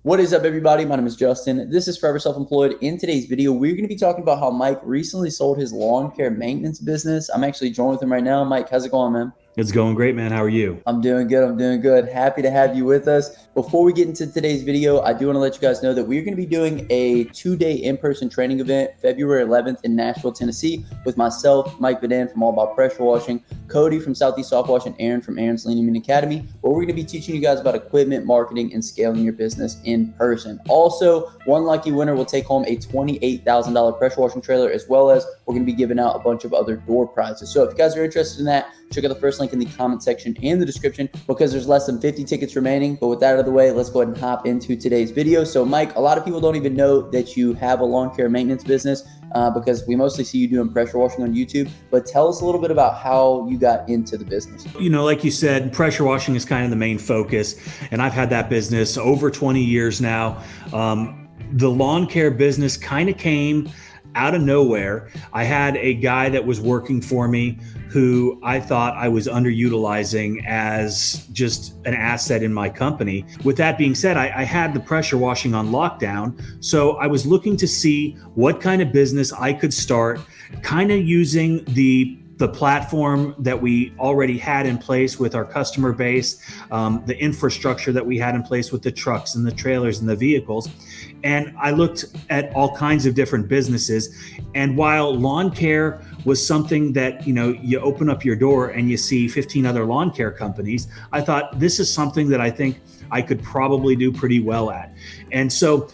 What is up, everybody? My name is Justin. This is Forever Self-Employed. In today's video, we're going to be talking about how Mike recently sold his lawn care maintenance business. I'm actually joined with him right now. Mike, how's it going, man? It's going great, man. How are you? I'm doing good. I'm doing good. Happy to have you with us. Before we get into today's video, I do want to let you guys know that we're going to be doing a 2-day in-person training event February 11th in Nashville, Tennessee with myself, Mike Vaden from All About Pressure Washing, Cody from Southeast Soft Wash, and Aaron from Aaron's Lean Human Academy, where we're going to be teaching you guys about equipment, marketing, and scaling your business in person. Also, one lucky winner will take home a $28,000 pressure washing trailer, as well as we're going to be giving out a bunch of other door prizes. So if you guys are interested in that, check out the first link in the comment section and the description because there's less than 50 tickets remaining. But with that out of the way, let's go ahead and hop into today's video. So Mike, a lot of people don't even know that you have a lawn care maintenance business because we mostly see you doing pressure washing on YouTube. But tell us a little bit about how you got into the business. You know, like you said, pressure washing is kind of the main focus. And I've had that business over 20 years now. The lawn care business kind of came out of nowhere. I had a guy that was working for me who I thought I was underutilizing as just an asset in my company. With that being said, I had the pressure washing on lockdown. So I was looking to see what kind of business I could start, kind of using the platform that we already had in place with our customer base, the infrastructure that we had in place with the trucks and the trailers and the vehicles. And I looked at all kinds of different businesses. And while lawn care was something that, you open up your door and you see 15 other lawn care companies, I thought this is something that I think I could probably do pretty well at. And so,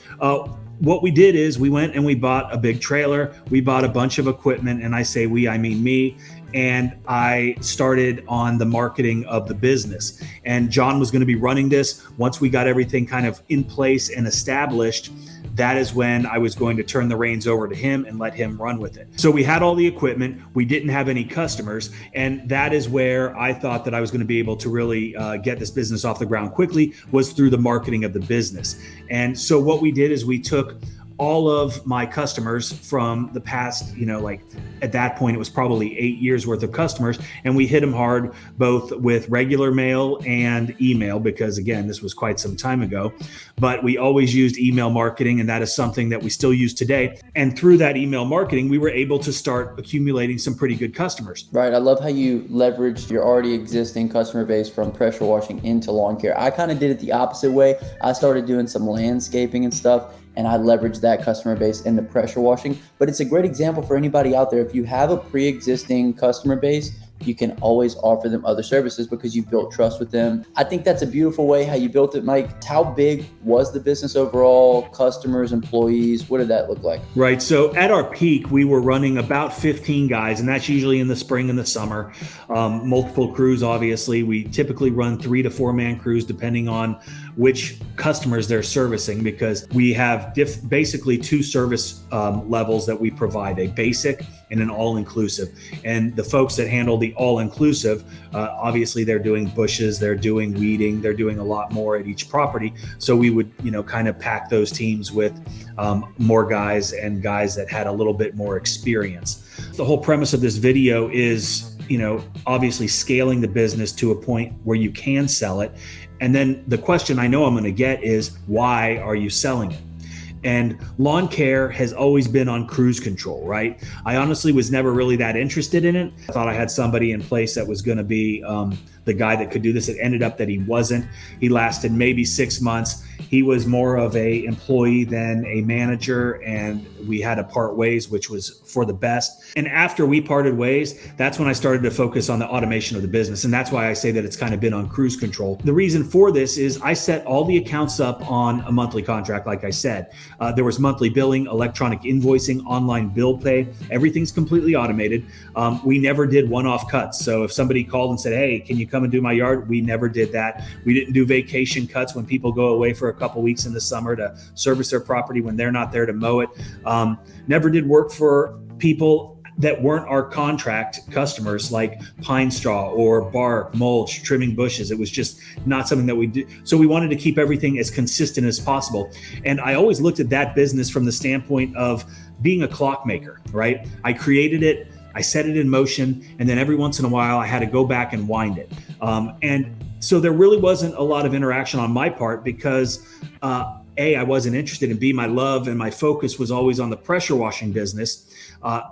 what we did is we went and we bought a big trailer, we bought a bunch of equipment, and I say we, I mean me, and I started on the marketing of the business. And John was going to be running this. Once we got everything kind of in place and established, that is when I was going to turn the reins over to him and let him run with it. So we had all the equipment, we didn't have any customers, and that is where I thought that I was going to be able to really get this business off the ground quickly, was through the marketing of the business. And so what we did is we took all of my customers from the past, like at that point, it was probably 8 years worth of customers. And we hit them hard, both with regular mail and email, because again, this was quite some time ago, but we always used email marketing. And that is something that we still use today. And through that email marketing, we were able to start accumulating some pretty good customers. Right. I love how you leveraged your already existing customer base from pressure washing into lawn care. I kind of did it the opposite way. I started doing some landscaping and stuff, and I leveraged that customer base into pressure washing. But it's a great example for anybody out there. If you have a pre-existing customer base, you can always offer them other services because you've built trust with them. I think that's a beautiful way how you built it, Mike. How big was the business overall? Customers, employees, what did that look like? Right. So at our peak, we were running about 15 guys, and that's usually in the spring and the summer. Multiple crews, obviously. We typically run 3 to 4 man crews depending on which customers they're servicing, because we have basically 2 service levels that we provide, a basic and an all-inclusive. And the folks that handle the all-inclusive, obviously they're doing bushes, they're doing weeding, they're doing a lot more at each property. So we would, kind of pack those teams with more guys and guys that had a little bit more experience. The whole premise of this video is, obviously scaling the business to a point where you can sell it. And then the question I know I'm going to get is, why are you selling it? And lawn care has always been on cruise control, right? I honestly was never really that interested in it. I thought I had somebody in place that was going to be the guy that could do this. It ended up that he wasn't. He lasted maybe 6 months. He was more of a employee than a manager, and we had to part ways, which was for the best. And after we parted ways, that's when I started to focus on the automation of the business. And that's why I say that it's kind of been on cruise control. The reason for this is I set all the accounts up on a monthly contract, like I said. There was monthly billing, electronic invoicing, online bill pay. Everything's completely automated. We never did one-off cuts. So if somebody called and said, hey, can you come and do my yard? We never did that. We didn't do vacation cuts when people go away for a couple weeks in the summer to service their property when they're not there to mow it. Never did work for people that weren't our contract customers, like pine straw or bark, mulch, trimming bushes. It was just not something that we did. So we wanted to keep everything as consistent as possible. And I always looked at that business from the standpoint of being a clockmaker, right? I created it, I set it in motion, and then every once in a while I had to go back and wind it. And so there really wasn't a lot of interaction on my part because A, I wasn't interested, and B, my love and my focus was always on the pressure washing business,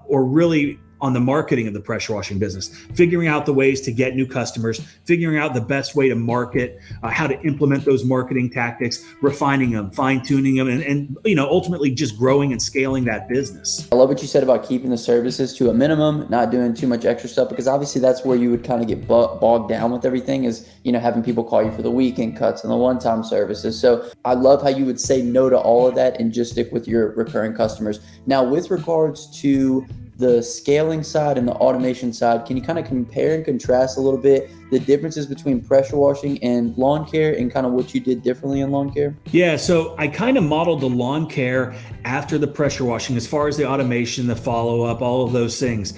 or really on the marketing of the pressure washing business, figuring out the ways to get new customers, figuring out the best way to market, how to implement those marketing tactics, refining them, fine tuning them, and ultimately just growing and scaling that business. I love what you said about keeping the services to a minimum, not doing too much extra stuff, because obviously that's where you would kind of get bogged down with everything, is, having people call you for the weekend cuts and the one-time services. So I love how you would say no to all of that and just stick with your recurring customers. Now, with regards to the scaling side and the automation side, can you kind of compare and contrast a little bit the differences between pressure washing and lawn care, and kind of what you did differently in lawn care? Yeah, so I kind of modeled the lawn care after the pressure washing, as far as the automation, the follow-up, all of those things.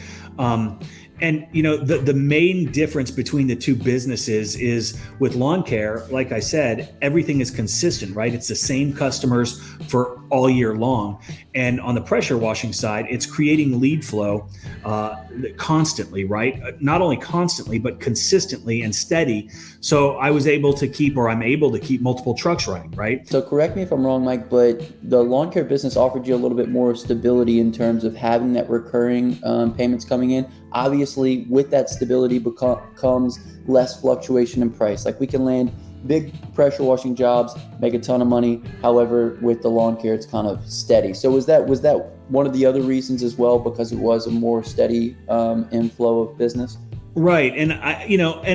And the main difference between the two businesses is, with lawn care, like I said, everything is consistent, right? It's the same customers for all year long. And on the pressure washing side, it's creating lead flow constantly, right? Not only constantly, but consistently and steady. So I'm able to keep multiple trucks running, right? So correct me if I'm wrong, Mike, but the lawn care business offered you a little bit more stability in terms of having that recurring payments coming in. Obviously, with that stability comes less fluctuation in price. Like, we can land big pressure washing jobs, make a ton of money. However, with the lawn care, it's kind of steady. So was that one of the other reasons as well, because it was a more steady inflow of business? Right. And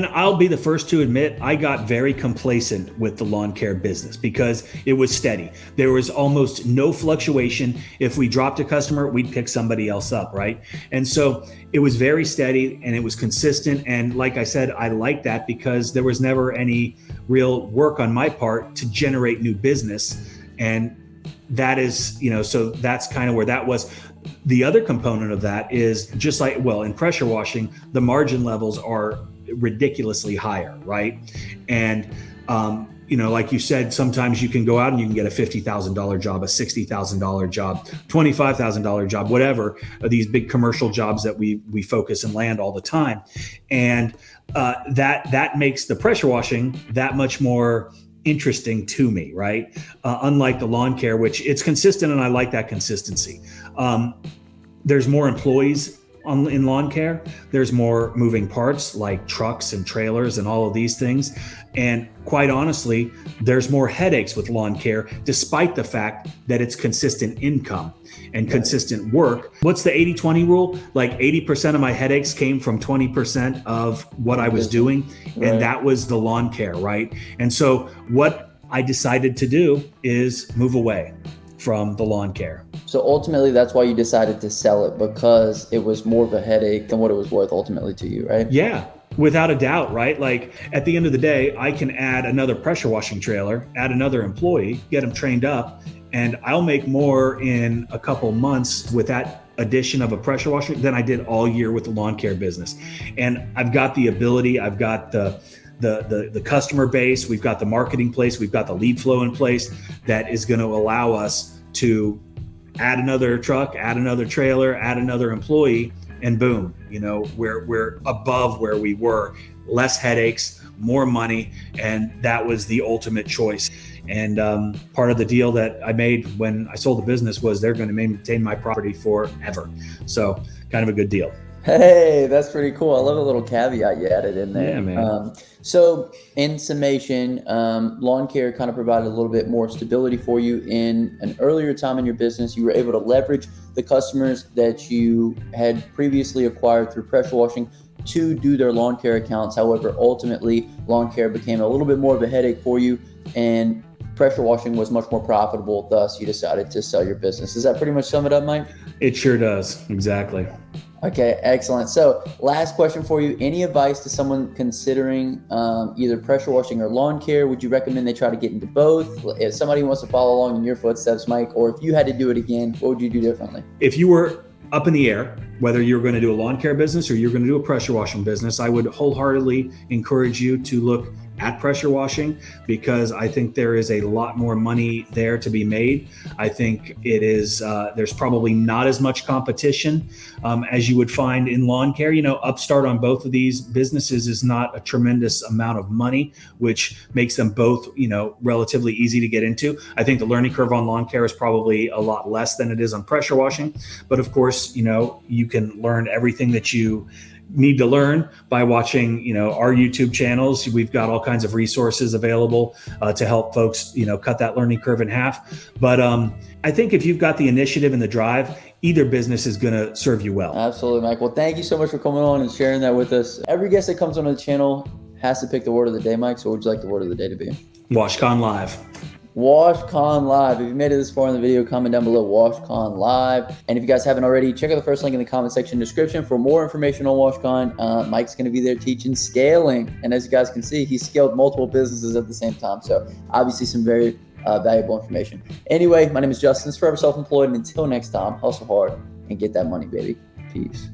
I'll be the first to admit, I got very complacent with the lawn care business because it was steady. There was almost no fluctuation. If we dropped a customer, we'd pick somebody else up, right? And so it was very steady and it was consistent. And like I said, I liked that because there was never any real work on my part to generate new business. And that is, so that's kind of where that was. The other component of that is just like, in pressure washing, the margin levels are ridiculously higher, right? And, like you said, sometimes you can go out and you can get a $50,000 job, a $60,000 job, $25,000 job, whatever, these big commercial jobs that we focus and land all the time. And that makes the pressure washing that much more interesting to me, right? Unlike the lawn care, which it's consistent, and I like that consistency. There's more employees in lawn care. There's more moving parts like trucks and trailers and all of these things. And quite honestly, there's more headaches with lawn care, despite the fact that it's consistent income and consistent work. What's the 80-20 rule? Like 80% of my headaches came from 20% of what I was doing. Right. And that was the lawn care, right? And so what I decided to do is move away from the lawn care. So ultimately, that's why you decided to sell it, because it was more of a headache than what it was worth ultimately to you, right? Yeah, without a doubt, right? Like, at the end of the day, I can add another pressure washing trailer, add another employee, get them trained up, and I'll make more in a couple months with that addition of a pressure washer than I did all year with the lawn care business. And I've got the ability, I've got the customer base, we've got the marketing place, we've got the lead flow in place that is going to allow us to add another truck, add another trailer, add another employee, and boom, we're above where we were. Less headaches, more money, and that was the ultimate choice. And part of the deal that I made when I sold the business was they're going to maintain my property forever. So kind of a good deal. Hey, that's pretty cool. I love a little caveat you added in there. Yeah, man. So in summation, lawn care kind of provided a little bit more stability for you in an earlier time in your business. You were able to leverage the customers that you had previously acquired through pressure washing to do their lawn care accounts. However, ultimately, lawn care became a little bit more of a headache for you, and pressure washing was much more profitable. Thus, you decided to sell your business. Does that pretty much sum it up, Mike? It sure does. Exactly. Okay, excellent. So last question for you. Any advice to someone considering either pressure washing or lawn care? Would you recommend they try to get into both? If somebody wants to follow along in your footsteps, Mike, or if you had to do it again, what would you do differently? If you were up in the air, whether you're going to do a lawn care business or you're going to do a pressure washing business, I would wholeheartedly encourage you to look at pressure washing, because I think there is a lot more money there to be made. I think it is, there's probably not as much competition as you would find in lawn care. Upstart on both of these businesses is not a tremendous amount of money, which makes them both, relatively easy to get into. I think the learning curve on lawn care is probably a lot less than it is on pressure washing. But of course, you can learn everything that you need to learn by watching, our YouTube channels. We've got all kinds of resources available to help folks, cut that learning curve in half. But I think if you've got the initiative and the drive, either business is going to serve you well. Absolutely, Mike. Well, thank you so much for coming on and sharing that with us. Every guest that comes on the channel has to pick the word of the day, Mike. So what would you like the word of the day to be? WashCon Live. WashCon Live. If you made it this far in the video, comment down below WashCon Live. And if you guys haven't already, check out the first link in the comment section description for more information on WashCon. Mike's going to be there teaching scaling. And as you guys can see, he scaled multiple businesses at the same time. So obviously some very valuable information. Anyway, my name is Justin, Forever Self-Employed. And until next time, hustle hard and get that money, baby. Peace.